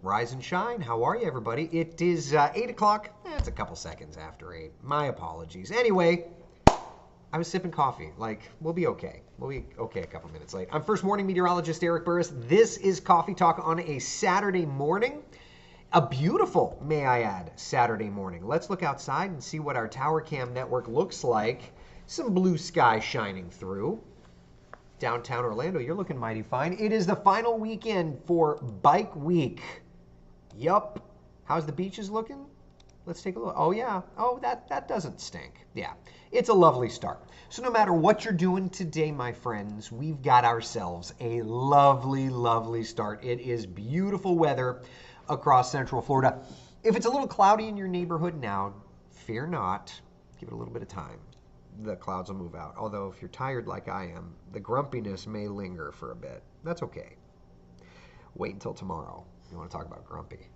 Rise and shine. How are you, everybody? It is 8 o'clock. It's a couple seconds after 8. My apologies. Anyway, I was sipping coffee. Like, we'll be okay. We'll be okay a couple minutes late. I'm First Morning Meteorologist Eric Burris. This is Coffee Talk on a Saturday morning. A beautiful, may I add, Saturday morning. Let's look outside and see what our Tower Cam network looks like. Some blue sky shining through. Downtown Orlando, you're looking mighty fine. It is the final weekend for Bike Week. Yup. How's the beaches looking? Let's take a look. Oh, yeah. Oh, that doesn't stink. Yeah. It's a lovely start. So no matter what you're doing today, my friends, we've got ourselves a lovely, lovely start. It is beautiful weather across Central Florida. If it's a little cloudy in your neighborhood now, fear not. Give it a little bit of time. The clouds will move out. Although if you're tired like I am, the grumpiness may linger for a bit. That's okay. Wait until tomorrow. You want to talk about grumpy.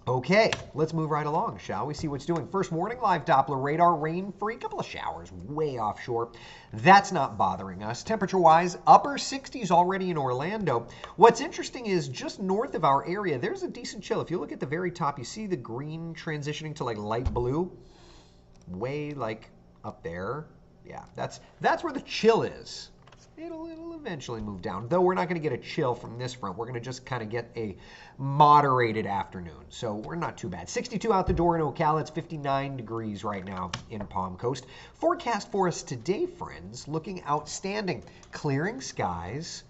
Okay, let's move right along, shall we? See what's doing. First morning, live Doppler radar, rain-free, couple of showers way offshore. That's not bothering us. Temperature-wise, upper 60s already in Orlando. What's interesting is just north of our area, there's a decent chill. If you look at the very top, you see the green transitioning to like light blue. Way like up there. Yeah, that's where the chill is. It'll eventually move down, though we're not going to get a chill from this front. We're going to just kind of get a moderated afternoon, so we're not too bad. 62 out the door in Ocala. It's 59 degrees right now in Palm Coast. Forecast for us today, friends, looking outstanding. Clearing skies,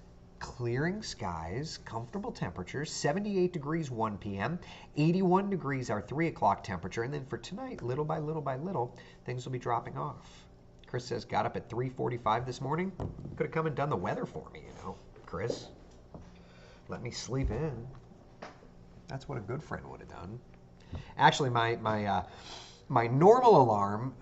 comfortable temperatures, 78 degrees 1 p.m., 81 degrees our 3 o'clock temperature, and then for tonight, little by little, things will be dropping off. Chris says, got up at 3:45 this morning. Could have come and done the weather for me, you know, Chris. Let me sleep in. That's what a good friend would have done. Actually, my normal alarm,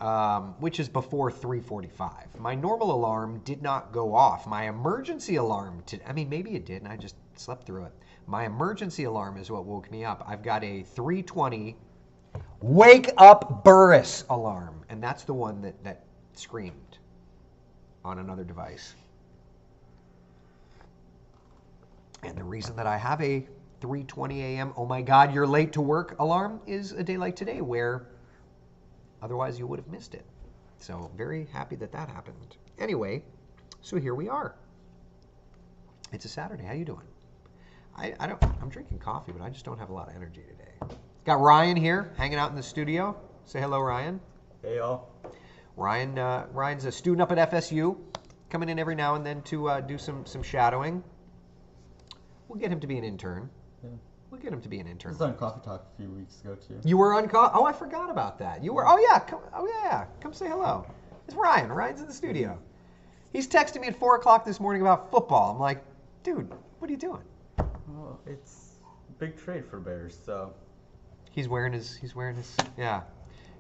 which is before 3:45, my normal alarm did not go off. My emergency alarm, maybe it did, and I just slept through it. My emergency alarm is what woke me up. I've got a 3:20 wake up Burris alarm, and that's the one that screamed on another device. And the reason that I have a 3:20 a.m., oh my God, you're late to work alarm is a day like today where otherwise you would have missed it. So very happy that happened. Anyway, so here we are. It's a Saturday. How you doing? I'm drinking coffee, but I just don't have a lot of energy today. Got Ryan here hanging out in the studio. Say hello, Ryan. Hey, y'all. Ryan's a student up at FSU, coming in every now and then to do some shadowing. We'll get him to be an intern. Yeah. We'll get him to be an intern. I was on Coffee Talk a few weeks ago, too. You were on Oh, I forgot about that. You were. Oh yeah. Come say hello. It's Ryan. Ryan's in the studio. He's texting me at 4 o'clock this morning about football. I'm like, dude, what are you doing? Well, it's a big trade for Bears, so. He's wearing his.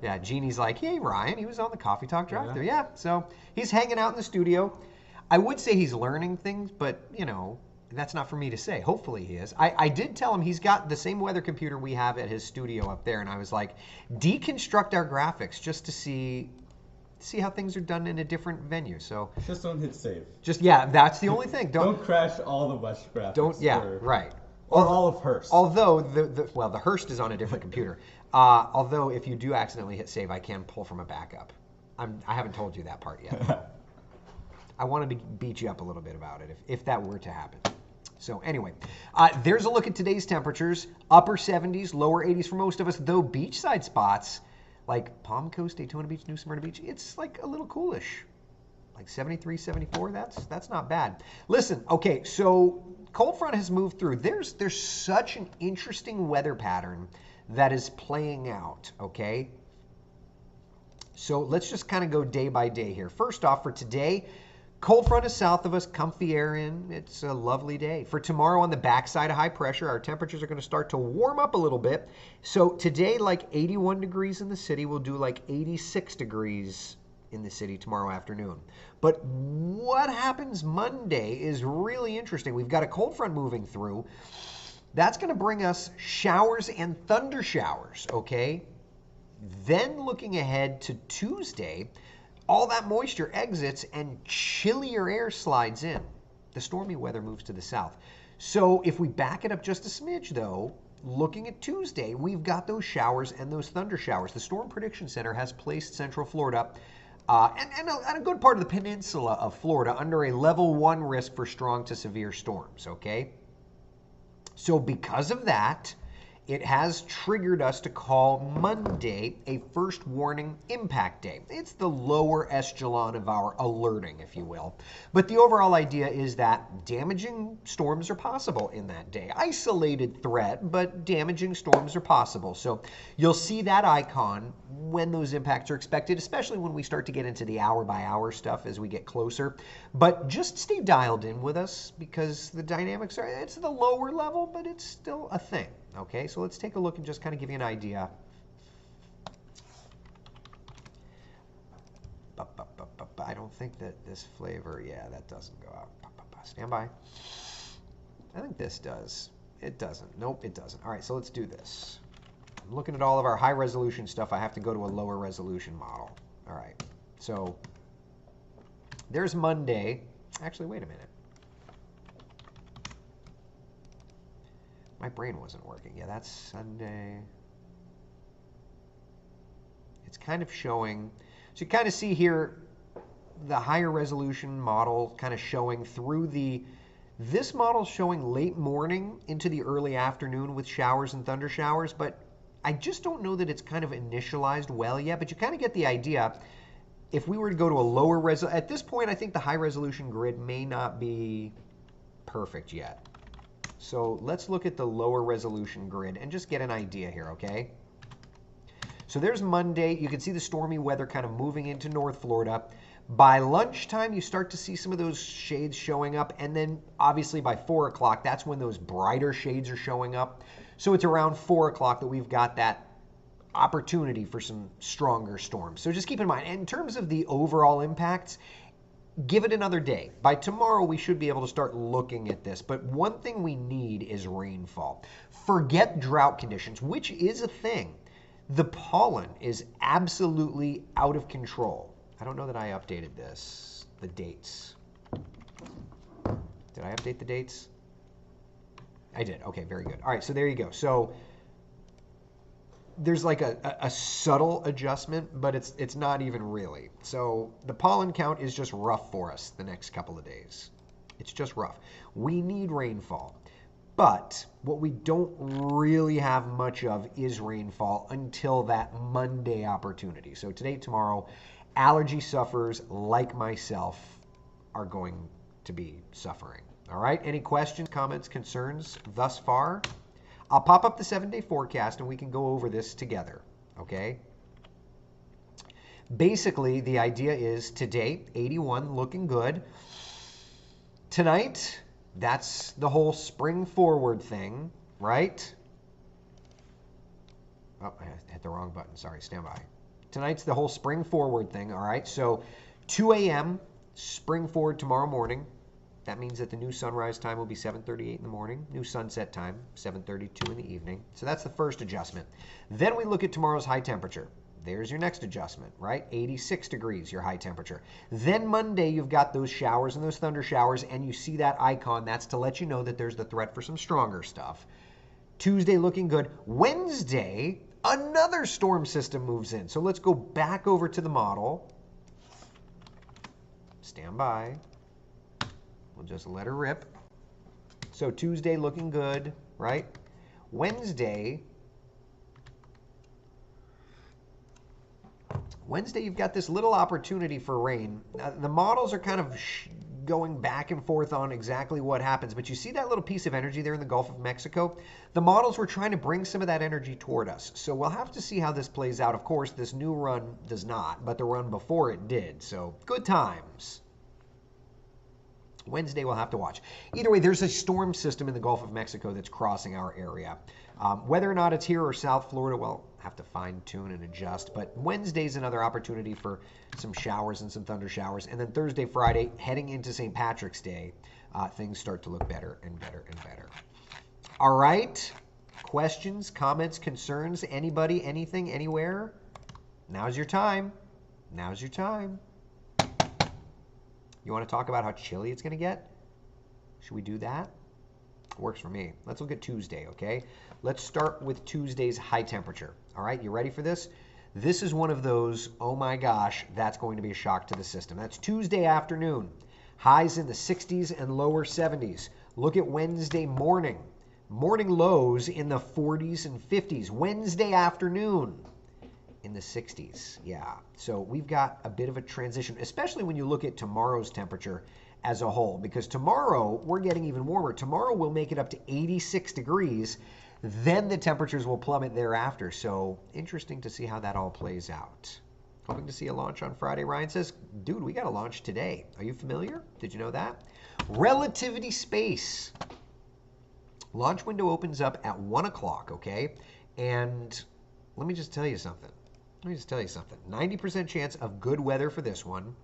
Yeah, Jeannie's like, hey, Ryan, he was on the Coffee Talk drive-thru. Yeah, so he's hanging out in the studio. I would say he's learning things, but, you know, that's not for me to say. Hopefully he is. I did tell him he's got the same weather computer we have at his studio up there, and I was like, deconstruct our graphics just to see how things are done in a different venue. So just don't hit save. That's the only thing. Don't crash all the West graphics. Right. Or all of Hearst. Although, the Hearst is on a different computer. Although, if you do accidentally hit save, I can pull from a backup. I haven't told you that part yet. I wanted to beat you up a little bit about it if that were to happen. So anyway, there's a look at today's temperatures. Upper 70s, lower 80s for most of us, though beachside spots like Palm Coast, Daytona Beach, New Smyrna Beach, it's like a little coolish. Like 73, 74, that's not bad. Listen, okay, so cold front has moved through. There's such an interesting weather pattern that is playing out, okay? So let's just kind of go day by day here. First off, for today, cold front is south of us, comfy air in. It's a lovely day. For tomorrow on the backside of high pressure, our temperatures are going to start to warm up a little bit. So today, like 81 degrees in the city, we'll do like 86 degrees in the city tomorrow afternoon. But what happens Monday is really interesting. We've got a cold front moving through. That's going to bring us showers and thunder showers, okay? Then looking ahead to Tuesday, all that moisture exits and chillier air slides in. The stormy weather moves to the south. So if we back it up just a smidge, though, looking at Tuesday, we've got those showers and those thunder showers. The Storm Prediction Center has placed Central Florida and a good part of the peninsula of Florida under a level 1 risk for strong to severe storms, okay? So because of that, it has triggered us to call Monday a first warning impact day. It's the lower echelon of our alerting, if you will. But the overall idea is that damaging storms are possible in that day. Isolated threat, but damaging storms are possible. So you'll see that icon when those impacts are expected, especially when we start to get into the hour-by-hour stuff as we get closer. But just stay dialed in with us because the dynamics are, it's the lower level, but it's still a thing. Okay, so let's take a look and just kind of give you an idea. I don't think that this flavor, yeah, that doesn't go out. Stand by. I think this does. It doesn't. Nope, it doesn't. All right, so let's do this. I'm looking at all of our high resolution stuff. I have to go to a lower resolution model. All right, so there's Monday. Actually, wait a minute. My brain wasn't working. Yeah, that's Sunday. It's kind of showing. So you kind of see here the higher resolution model kind of showing through the, this model's showing late morning into the early afternoon with showers and thunder showers, but I just don't know that it's kind of initialized well yet, but you kind of get the idea. If we were to go to a lower resolution, at this point, I think the high resolution grid may not be perfect yet. So let's look at the lower resolution grid and just get an idea here, okay? So there's Monday. You can see the stormy weather kind of moving into North Florida. By lunchtime, you start to see some of those shades showing up. And then obviously by 4 o'clock, that's when those brighter shades are showing up. So it's around 4 o'clock that we've got that opportunity for some stronger storms. So just keep in mind, in terms of the overall impacts, give it another day. By tomorrow, we should be able to start looking at this. But one thing we need is rainfall. Forget drought conditions, which is a thing. The pollen is absolutely out of control. I don't know that I updated this, the dates. Did I update the dates? I did. Okay, very good. All right, so there you go. So there's like a subtle adjustment, but it's not even really. So the pollen count is just rough for us the next couple of days. It's just rough. We need rainfall. But what we don't really have much of is rainfall until that Monday opportunity. So today, tomorrow, allergy sufferers like myself are going to be suffering. All right, any questions, comments, concerns thus far? I'll pop up the 7-day forecast and we can go over this together, okay? Basically, the idea is today, 81 looking good. Tonight, that's the whole spring forward thing, right? Oh, I hit the wrong button. Sorry, stand by. Tonight's the whole spring forward thing, all right? So 2 a.m., spring forward tomorrow morning. That means that the new sunrise time will be 7:38 in the morning. New sunset time, 7:32 in the evening. So that's the first adjustment. Then we look at tomorrow's high temperature. There's your next adjustment, right? 86 degrees, your high temperature. Then Monday, you've got those showers and those thunder showers, and you see that icon. That's to let you know that there's the threat for some stronger stuff. Tuesday looking good. Wednesday, another storm system moves in. So let's go back over to the model. Stand by. We'll just let her rip. So Tuesday looking good, right? Wednesday, you've got this little opportunity for rain. Now, the models are kind of going back and forth on exactly what happens, but you see that little piece of energy there in the Gulf of Mexico? The models were trying to bring some of that energy toward us. So we'll have to see how this plays out. Of course, this new run does not, but the run before it did. So good times. Wednesday we'll have to watch. Either way, there's a storm system in the Gulf of Mexico that's crossing our area. Whether or not it's here or South Florida, well, have to fine tune and adjust. But Wednesday's another opportunity for some showers and some thunder showers. And then Thursday, Friday, heading into St. Patrick's Day, things start to look better and better and better. All right. Questions, comments, concerns, anybody, anything, anywhere? Now's your time. Now's your time. You want to talk about how chilly it's going to get? Should we do that? Works for me. Let's look at Tuesday, okay? Let's start with Tuesday's high temperature. All right, you ready for this? This is one of those, oh my gosh, that's going to be a shock to the system. That's Tuesday afternoon. Highs in the 60s and lower 70s. Look at Wednesday morning. Morning lows in the 40s and 50s. Wednesday afternoon in the 60s. Yeah, so we've got a bit of a transition, especially when you look at tomorrow's temperature as a whole, because tomorrow we're getting even warmer. Tomorrow we'll make it up to 86 degrees. Then the temperatures will plummet thereafter. So interesting to see how that all plays out. Hoping to see a launch on Friday. Ryan says, dude, we got a launch today. Are you familiar? Did you know that? Relativity space. Launch window opens up at 1 o'clock, okay? And let me just tell you something. 90% chance of good weather for this one.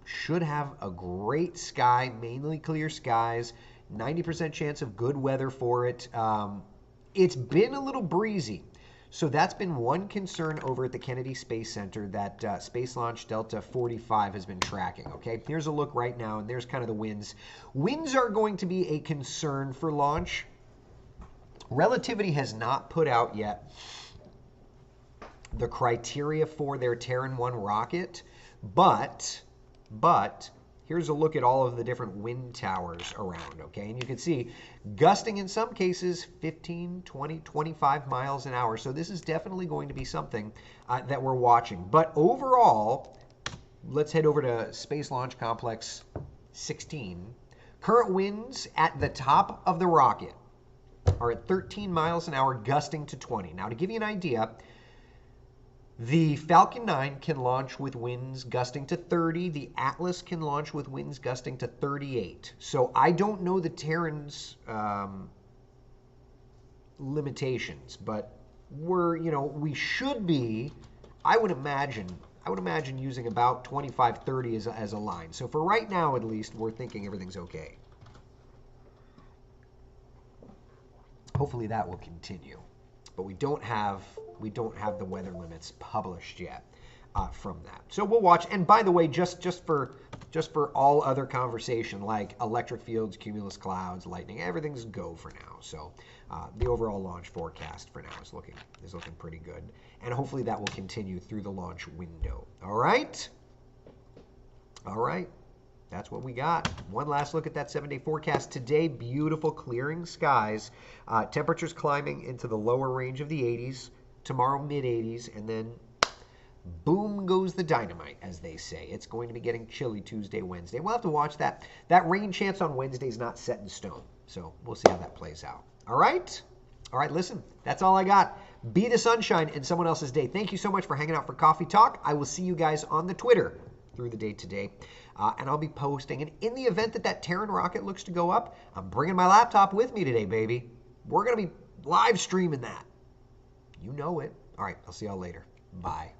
Should have a great sky, mainly clear skies. 90% chance of good weather for it. It's been a little breezy. So that's been one concern over at the Kennedy Space Center that Space Launch Delta 45 has been tracking, okay? Here's a look right now, and there's kind of the winds. Winds are going to be a concern for launch. Relativity has not put out yet the criteria for their Terran 1 rocket, but here's a look at all of the different wind towers around, okay? And you can see gusting in some cases 15, 20, 25 miles an hour. So this is definitely going to be something that we're watching. But overall, let's head over to Space Launch Complex 16. Current winds at the top of the rocket are at 13 miles an hour, gusting to 20. Now, to give you an idea, the Falcon 9 can launch with winds gusting to 30. The Atlas can launch with winds gusting to 38. So I don't know the Terran's limitations, but we should be, I would imagine using about 25, 30 as a line. So for right now, at least, we're thinking everything's okay. Hopefully that will continue. But we don't have the weather limits published yet from that. So we'll watch. And by the way, just for all other conversation like electric fields, cumulus clouds, lightning, everything's go for now. So the overall launch forecast for now is looking pretty good, and hopefully that will continue through the launch window. All right. That's what we got. One last look at that 7-day forecast today. Beautiful clearing skies. Temperatures climbing into the lower range of the 80s. Tomorrow, mid-80s. And then boom goes the dynamite, as they say. It's going to be getting chilly Tuesday, Wednesday. We'll have to watch that. That rain chance on Wednesday is not set in stone. So we'll see how that plays out. All right? All right, listen. That's all I got. Be the sunshine in someone else's day. Thank you so much for hanging out for Coffee Talk. I will see you guys on the Twitter through the day today. And I'll be posting. And in the event that Terran rocket looks to go up, I'm bringing my laptop with me today, baby. We're going to be live streaming that. You know it. All right, I'll see y'all later. Bye.